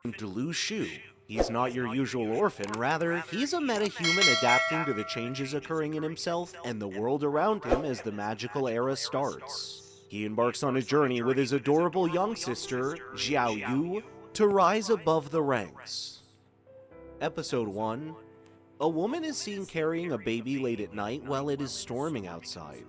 named Lu Shu. He's not your usual orphan, rather, he's a metahuman adapting to the changes occurring in himself and the world around him as the magical era starts. He embarks on a journey with his adorable young sister, Xiao Yu, to rise above the ranks. Episode 1. A woman is seen carrying a baby late at night while it is storming outside.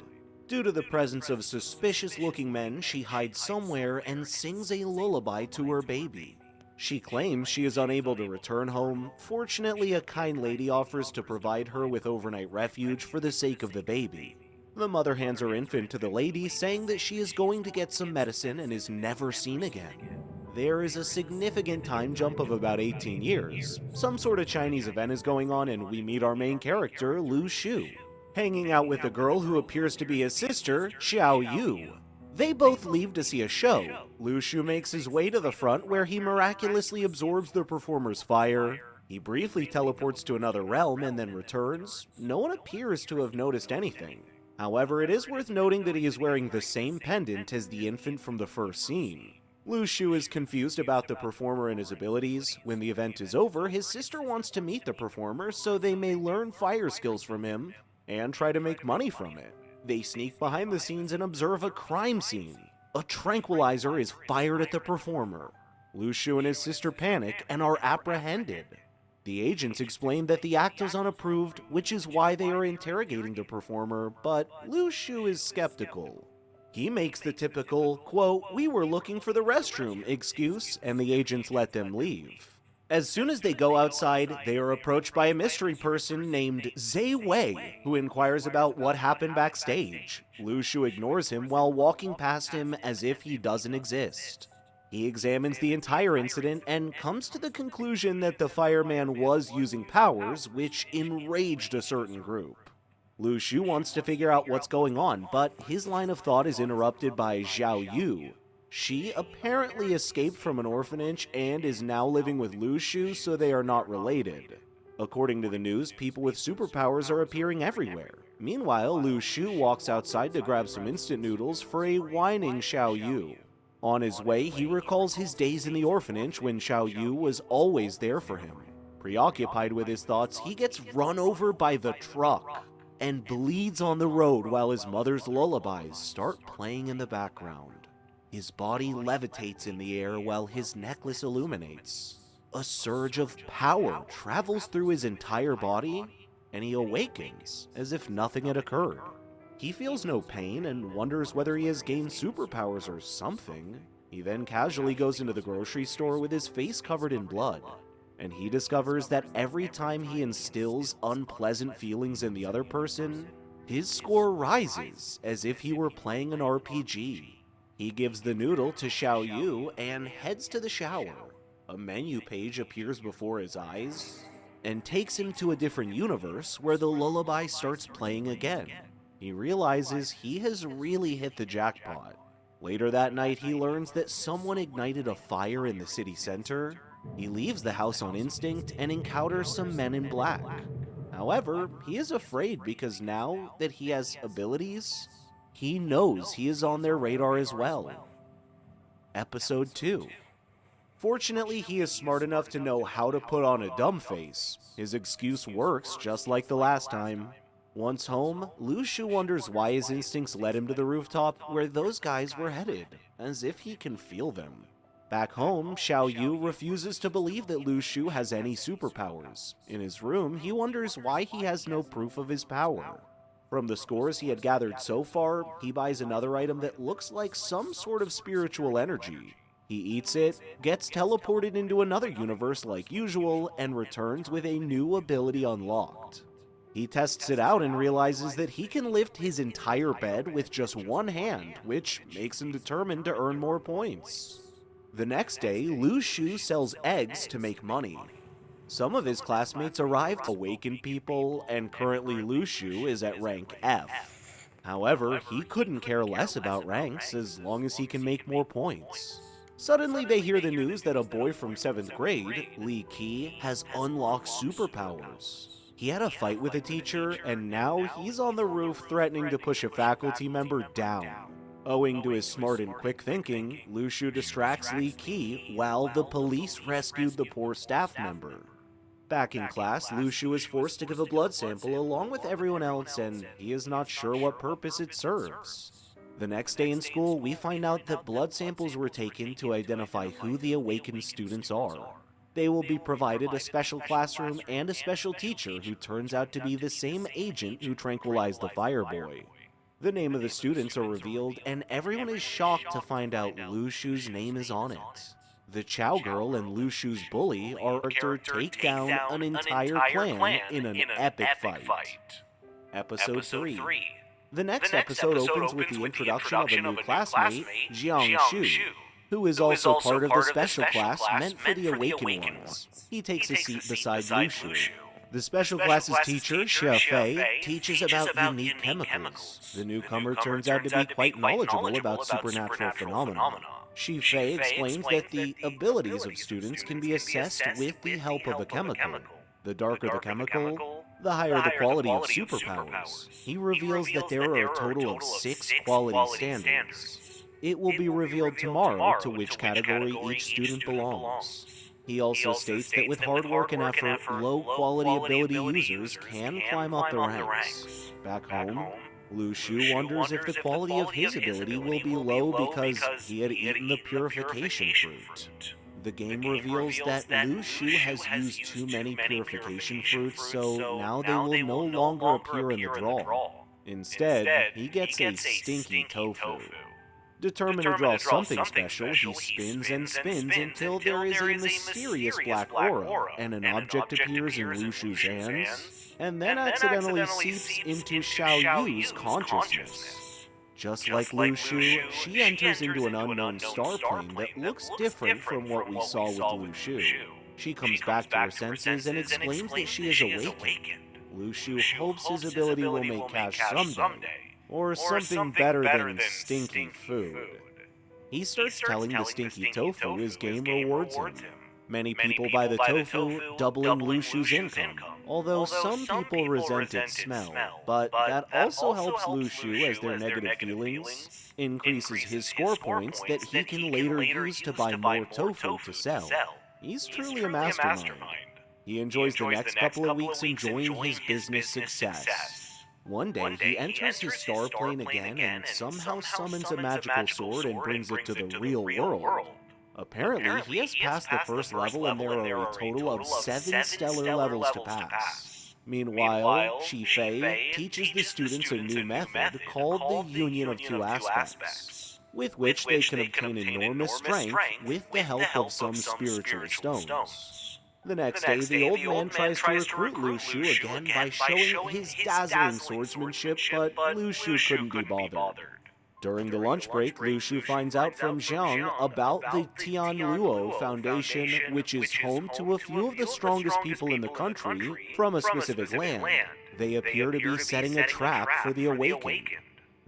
Due to the presence of suspicious-looking men, she hides somewhere and sings a lullaby to her baby. She claims she is unable to return home. Fortunately, a kind lady offers to provide her with overnight refuge for the sake of the baby. The mother hands her infant to the lady, saying that she is going to get some medicine and is never seen again. There is a significant time jump of about 18 years. Some sort of Chinese event is going on and we meet our main character, Lu Shu, hanging out with a girl who appears to be his sister, Xiao Yu. They both leave to see a show. Lu Shu makes his way to the front where he miraculously absorbs the performer's fire. He briefly teleports to another realm and then returns. No one appears to have noticed anything. However, it is worth noting that he is wearing the same pendant as the infant from the first scene. Lu Shu is confused about the performer and his abilities. When the event is over, his sister wants to meet the performer so they may learn fire skills from him and try to make money from it. They sneak behind the scenes and observe a crime scene. A tranquilizer is fired at the performer. Lu Shu and his sister panic and are apprehended. The agents explain that the act is unapproved, which is why they are interrogating the performer, but Lu Shu is skeptical. He makes the typical, quote, "We were looking for the restroom" excuse, and the agents let them leave. As soon as they go outside, they are approached by a mystery person named Zhe Wei, who inquires about what happened backstage. Lu Shu ignores him while walking past him as if he doesn't exist. He examines the entire incident and comes to the conclusion that the fireman was using powers, which enraged a certain group. Lu Shu wants to figure out what's going on, but his line of thought is interrupted by Xiao Yu. She apparently escaped from an orphanage and is now living with Lu Shu, so they are not related. According to the news, people with superpowers are appearing everywhere. Meanwhile, Lu Shu walks outside to grab some instant noodles for a whining Xiao Yu. On his way, he recalls his days in the orphanage when Xiao Yu was always there for him. Preoccupied with his thoughts, he gets run over by the truck and bleeds on the road while his mother's lullabies start playing in the background. His body levitates in the air while his necklace illuminates. A surge of power travels through his entire body, and he awakens as if nothing had occurred. He feels no pain and wonders whether he has gained superpowers or something. He then casually goes into the grocery store with his face covered in blood, and he discovers that every time he instills unpleasant feelings in the other person, his score rises as if he were playing an RPG. He gives the noodle to Xiao Yu and heads to the shower. A menu page appears before his eyes and takes him to a different universe where the lullaby starts playing again. He realizes he has really hit the jackpot. Later that night, he learns that someone ignited a fire in the city center. He leaves the house on instinct and encounters some men in black. However, he is afraid because now that he has abilities, he knows he is on their radar as well. Episode 2. Fortunately, he is smart enough to know how to put on a dumb face. His excuse works just like the last time. Once home, Lu Shu wonders why his instincts led him to the rooftop where those guys were headed, as if he can feel them. Back home, Xiao Yu refuses to believe that Lu Shu has any superpowers. In his room, he wonders why he has no proof of his power. From the scores he had gathered so far, he buys another item that looks like some sort of spiritual energy. He eats it, gets teleported into another universe like usual, and returns with a new ability unlocked. He tests it out and realizes that he can lift his entire bed with just one hand, which makes him determined to earn more points. The next day, Lu Shu sells eggs to make money. Some of his classmates arrive to awaken people, and currently Lu Shu is at rank F. However, he couldn't care less about ranks as long as he can make more points. Suddenly they hear the news that a boy from 7th grade, Li Qi, has unlocked superpowers. He had a fight with a teacher, and now he's on the roof threatening to push a faculty member down. Owing to his smart and quick thinking, Lu Shu distracts Li Qi while the police rescued the poor staff member. Back in class, Lu Shu is forced to give a blood sample along with everyone else, and he is not sure what purpose it serves. The next day in school, we find out that blood samples were taken to identify who the awakened students are. They will be provided a special classroom and a special teacher who turns out to be the same agent who tranquilized the fireboy. The name of the students are revealed, and everyone is shocked to find out Lu Shu's name is on it. The Chow Girl and Lu Shu's bully are to take down an entire clan in an epic fight. Episode 3. The next episode opens with the introduction of a new classmate, Jiang Shu, who is also part of the special class meant for the awakened ones. He takes a seat beside Lu Shu. The special class's teacher, Xie Fei, teaches about unique chemicals. The newcomer turns out to be quite knowledgeable about supernatural phenomena. Xie Fei explains that the abilities of students can be assessed with the help of a chemical. The darker the chemical, the higher the quality of superpowers. He reveals that there are a total of 6 quality standards. It will be revealed tomorrow to which category each student belongs. He also states that with hard work and effort, low-quality ability users can climb up the ranks. Back home, Lu Shu wonders if the quality of his ability will be low because he had eaten the purification fruit. The game reveals that Lu Shu has used too many purification fruits, so now they will no longer appear in the draw. Instead, he gets a stinky tofu. Determined to draw something special, he spins and spins until there is a mysterious black aura, and an object appears in Lu Shu's hands, and then accidentally seeps into Xiao Yu's consciousness. Just like Lu Shu, she enters into an unknown star plane that looks different from what we saw with Lu Shu. She comes back to her senses and exclaims that she is awakened. Lu Shu hopes his ability will make cash someday, or something better than stinky food. He starts telling the stinky tofu his game rewards him. Many people buy the tofu, doubling Lu Shu's income, although some people resent its smell, but that also helps Lu Shu as their negative feelings increases his score points that he can later use to buy more tofu to sell. He's truly a mastermind. He enjoys the next couple of weeks enjoying his business success. One day, he enters his star plane again and somehow summons a magical sword and brings it to the real world. Apparently, he has passed the first level and there are a total of 7 stellar levels to pass. Meanwhile, Xie Fei teaches the students a new method called the Union of Two Aspects, with which they can obtain enormous strength with the help of some spiritual stones. The next day, the old man tries to recruit Lu Shu again by showing his dazzling swordsmanship, but Lu Shu couldn't be bothered. During the lunch break, Lu Shu finds out from Jiang about the Tian Luo Foundation, which is home to a few of the strongest people in the country from a specific land. They appear to be setting a trap for the awakened.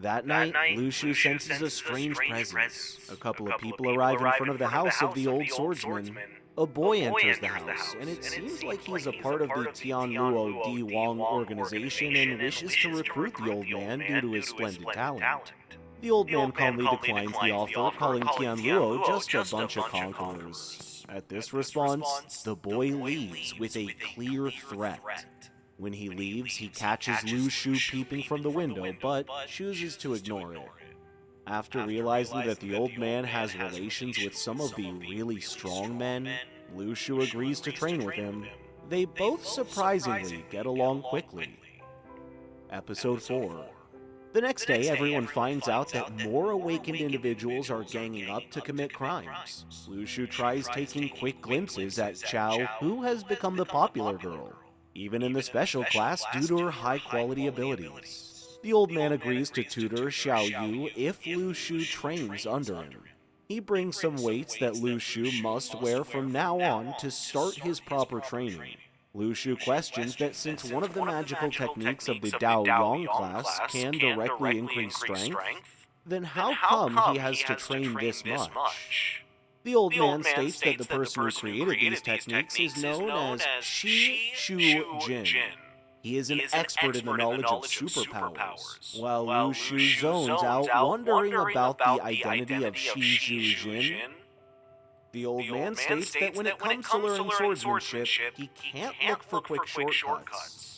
That night, Lu Shu senses a strange presence. A couple of people arrive in front of the house of the old swordsman. A boy enters the house, and it seems like he's a part of the Tian Luo Di Wang organization and wishes to recruit the old man due to his splendid talent. The old man calmly declines the offer, calling Tian Luo just a bunch of conquerors. At this response, the boy leaves with a clear threat. When he leaves, he catches Lu Shu peeping from the window, but chooses to ignore it. After realizing that the old man has relations with some of the really strong men, Lu Shu agrees to train with him. They both surprisingly get along quickly. Episode 4. The next day, everyone finds out that more awakened individuals are ganging up to commit crimes. Lu Shu tries taking quick glimpses at Chow, who has become the popular girl, even in the special class due to her high-quality abilities. The old man agrees to tutor Xiao Yu if Lu Shu trains under him. He brings some weights that Lu Shu must wear from now on to start his proper training. Lu Shu questions that since one of the magical techniques of the Dao Yang class can directly increase strength, then how come he has to train this much? The old man states that the person who created these techniques is known as Shi Shu Jin. He is an expert in the knowledge of superpowers, while Lu Shu zones out wondering about the identity of Shi Zhu Jin. The old man states that when it comes to learning swordsmanship, he can't look for quick shortcuts.